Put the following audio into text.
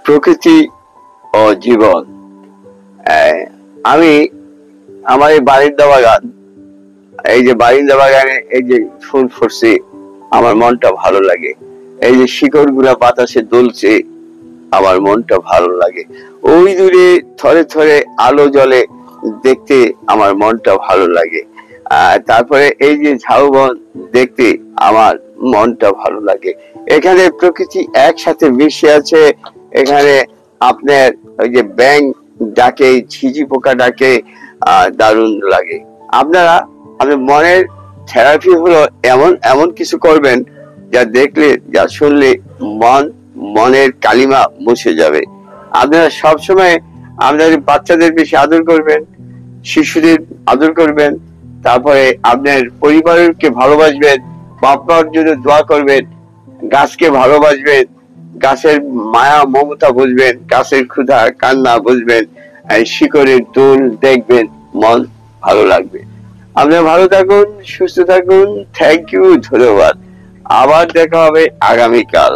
প্রকৃতি ও জীবন। আমি আমার এই বারিন্দা বাগান, এই যে বারিন্দা বাগানে এই যে ফুল ফুটছে, আমার মনটা ভালো লাগে। এই যে শিকড় গুলা বাতাসে দুলছে, আমার মনটা ভালো লাগে। ওই দূরে থরে থরে আলো জ্বলে, দেখতে আমার মনটা ভালো লাগে। তারপরে এই যে ঝাউবন, দেখতে আমার মনটা ভালো লাগে। এখানে প্রকৃতি একসাথে মিশে আছে। এখানে আপনার ওই যে ব্যাঙ ডাকে, ঝিঝি পোকা ডাকে, দারুণ লাগে। আপনারা আপনার মনের থেরাপি হলো এমন এমন কিছু করবেন যা দেখলে, যা শুনলে মনের কালিমা মুছে যাবে। আপনারা সবসময় আপনাদের বাচ্চাদের বেশি আদর করবেন, শিশুদের আদর করবেন, তারপরে আপনার পরিবারকে ভালোবাসবেন, বাপ মার জন্য দোয়া করবেন, গাছকে ভালোবাসবেন, গাছের মায়া মমতা বুঝবেন, গাছের ক্ষুধা কান্না বুঝবেন, শিকড়ের দোল দেখবেন, মন ভালো লাগবে। আপনারা ভালো থাকুন, সুস্থ থাকুন। থ্যাংক ইউ, ধন্যবাদ। আবার দেখা হবে আগামীকাল।